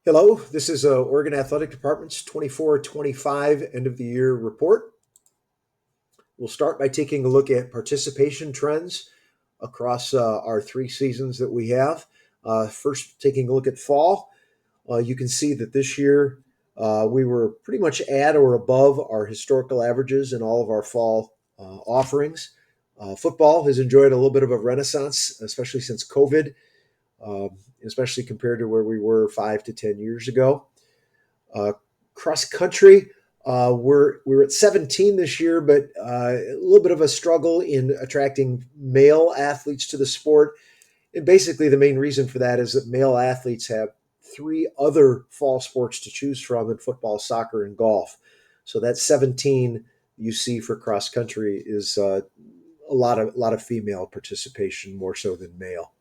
Hello, this is Oregon Athletic Department's 24-25 end of the year report. We'll start by taking a look at participation trends across our three seasons that we have. First, taking a look at fall, you can see that this year we were pretty much at or above our historical averages in all of our fall offerings. Football has enjoyed a little bit of a renaissance, especially since COVID, um, especially compared to where we were 5 to 10 years ago. Uh, Cross country, we're at 17 this year, but a little bit of a struggle in attracting male athletes to the sport. And basically, the main reason for that is that male athletes have three other fall sports to choose from in football, soccer, and golf. So that 17 you see for cross country is a lot of female participation more so than male.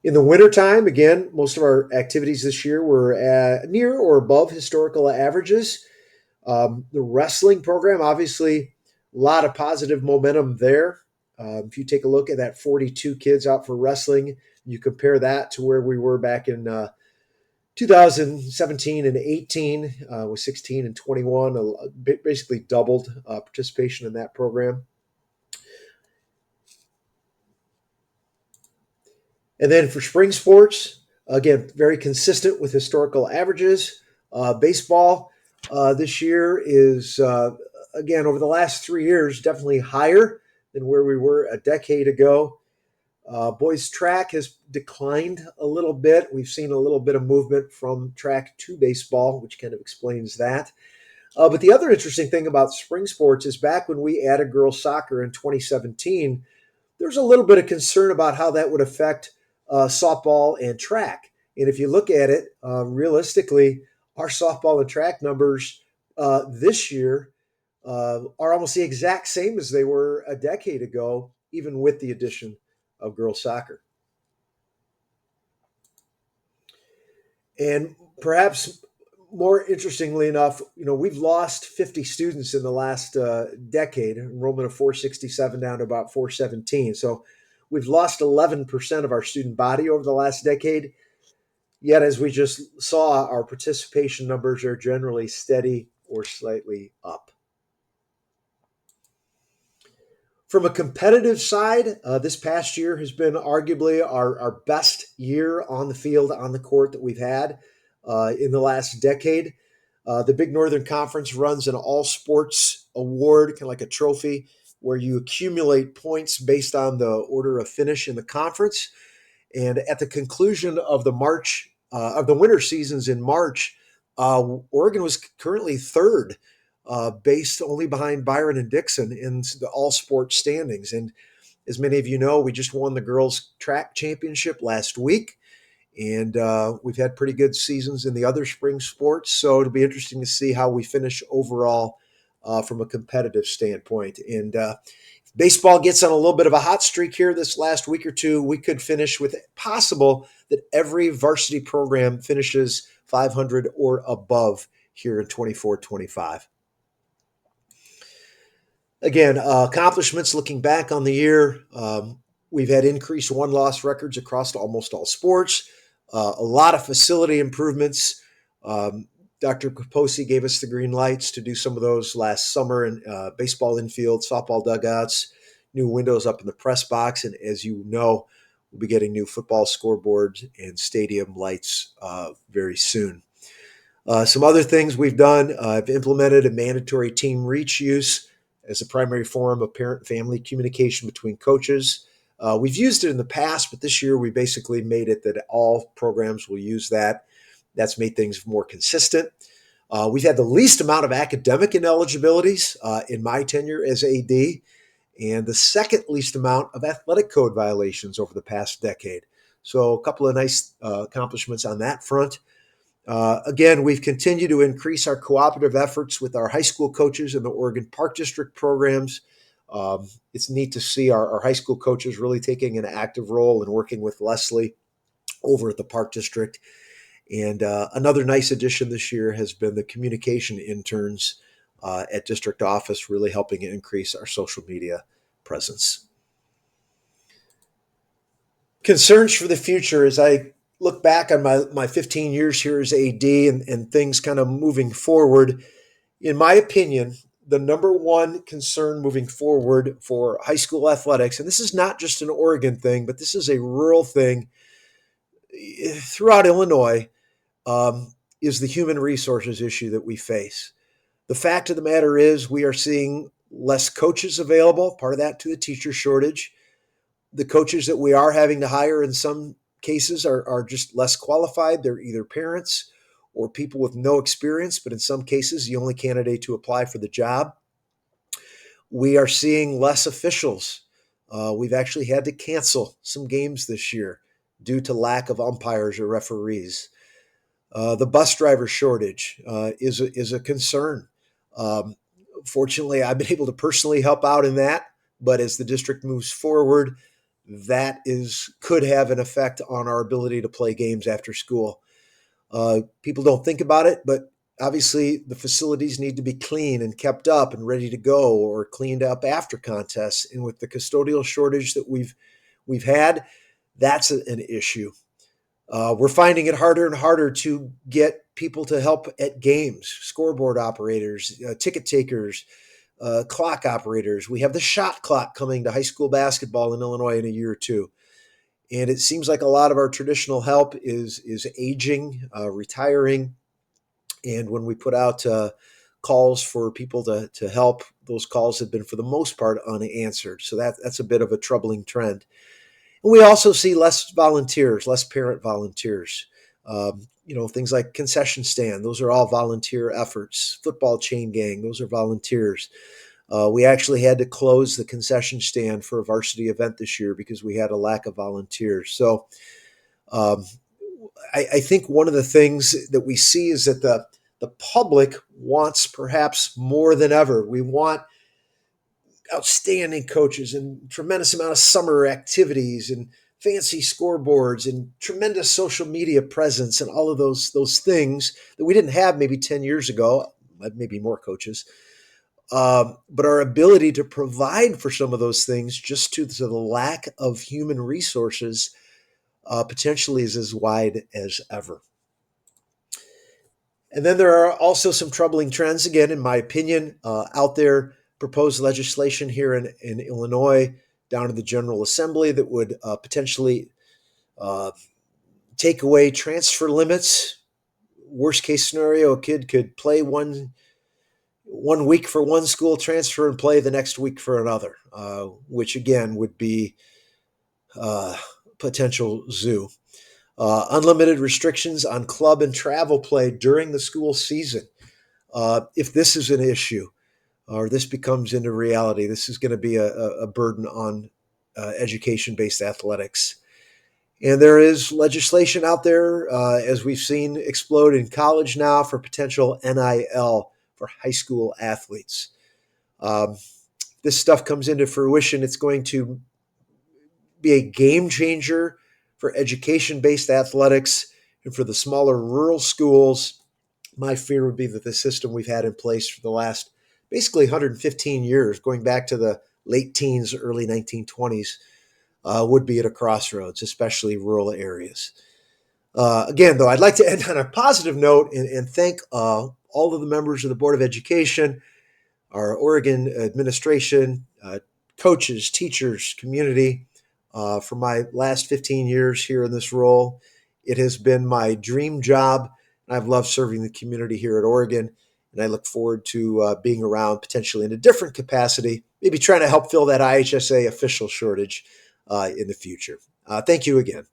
In the wintertime, again, most of our activities this year were near or above historical averages. The wrestling program, obviously, a lot of positive momentum there. If you take a look at that 42 kids out for wrestling, you compare that to where we were back in 2017 and 18 with 16 and 21, basically doubled participation in that program. And then for spring sports, again, very consistent with historical averages. Baseball this year is, again, over the last 3 years, definitely higher than where we were a decade ago. Boys track has declined a little bit. We've seen a little bit of movement from track to baseball, which kind of explains that. But the other interesting thing about spring sports is back when we added girls soccer in 2017, there's a little bit of concern about how that would affect softball and track. And if you look at it realistically, our softball and track numbers this year are almost the exact same as they were a decade ago, even with the addition of girls soccer. And perhaps more interestingly enough, we've lost 50 students in the last decade, enrollment of 467 down to about 417. So we've lost 11% of our student body over the last decade. Yet, as we just saw, our participation numbers are generally steady or slightly up. From a competitive side, this past year has been arguably our best year on the field, on the court that we've had in the last decade. The Big Northern Conference runs an all sports award, kind of like a trophy, where you accumulate points based on the order of finish in the conference. And at the conclusion of the winter seasons in March, Oregon was currently third, based only behind Byron and Dixon in the all sports standings. And as many of you know, we just won the girls track championship last week. And we've had pretty good seasons in the other spring sports. So it'll be interesting to see how we finish overall from a competitive standpoint. And baseball gets on a little bit of a hot streak here this last week or two. We could finish with possible that every varsity program finishes 500 or above here in 24-25. Again, accomplishments looking back on the year. We've had increased one-loss records across almost all sports. A lot of facility improvements. Dr. Kaposi gave us the green lights to do some of those last summer in baseball infield, softball dugouts, new windows up in the press box. And as you know, we'll be getting new football scoreboards and stadium lights very soon. Some other things we've done, I've implemented a mandatory team reach use as a primary form of parent-family communication between coaches. We've used it in the past, but this year we basically made it that all programs will use that. That's made things more consistent. We've had the least amount of academic ineligibilities in my tenure as AD, and the second least amount of athletic code violations over the past decade. So a couple of nice accomplishments on that front. Again, we've continued to increase our cooperative efforts with our high school coaches in the Oregon Park District programs. It's neat to see our high school coaches really taking an active role in working with Leslie over at the Park District. And another nice addition this year has been the communication interns at district office, really helping increase our social media presence. Concerns for the future, as I look back on my 15 years here as AD and things kind of moving forward, in my opinion, the number one concern moving forward for high school athletics, and this is not just an Oregon thing, but this is a rural thing throughout Illinois, is the human resources issue that we face. The fact of the matter is, we are seeing less coaches available, part of that to the teacher shortage. The coaches that we are having to hire in some cases are just less qualified. They're either parents or people with no experience, but in some cases, the only candidate to apply for the job. We are seeing less officials. We've actually had to cancel some games this year due to lack of umpires or referees. The bus driver shortage is a concern. Um, Fortunately, I've been able to personally help out in that, but as the district moves forward, that could have an effect on our ability to play games after school. People don't think about it, but obviously the facilities need to be clean and kept up and ready to go, or cleaned up after contests. And with the custodial shortage that we've had, that's an issue. We're finding it harder and harder to get people to help at games, scoreboard operators, ticket takers, clock operators. We have the shot clock coming to high school basketball in Illinois in a year or two. And it seems like a lot of our traditional help is aging, retiring. And when we put out calls for people to help, those calls have been, for the most part, unanswered. So that's a bit of a troubling trend. And we also see less volunteers, less parent volunteers. Things like concession stand, those are all volunteer efforts. Football chain gang, those are volunteers. We actually had to close the concession stand for a varsity event this year because we had a lack of volunteers. So um, I think one of the things that we see is that the public wants perhaps more than ever. We want outstanding coaches and tremendous amount of summer activities and fancy scoreboards and tremendous social media presence and all of those things that we didn't have maybe 10 years ago, maybe more coaches. But our ability to provide for some of those things, just to the lack of human resources, potentially is as wide as ever. And then there are also some troubling trends, again, in my opinion, out there. Proposed legislation here in Illinois down to the General Assembly that would potentially take away transfer limits. Worst case scenario, a kid could play one week for one school, transfer and play the next week for another, which again would be potential zoo. Unlimited restrictions on club and travel play during the school season. If this is an issue, or this becomes into reality, this is going to be a burden on education-based athletics. And there is legislation out there, as we've seen explode in college now, for potential NIL for high school athletes. This stuff comes into fruition, it's going to be a game changer for education-based athletics and for the smaller rural schools. My fear would be that the system we've had in place for the last basically 115 years, going back to the late teens, early 1920s, would be at a crossroads, especially rural areas. Again, though, I'd like to end on a positive note and thank all of the members of the Board of Education, our Oregon administration, coaches, teachers, community, for my last 15 years here in this role. It has been my dream job, and I've loved serving the community here at Oregon. And I look forward to being around potentially in a different capacity, maybe trying to help fill that IHSA official shortage in the future. Thank you again.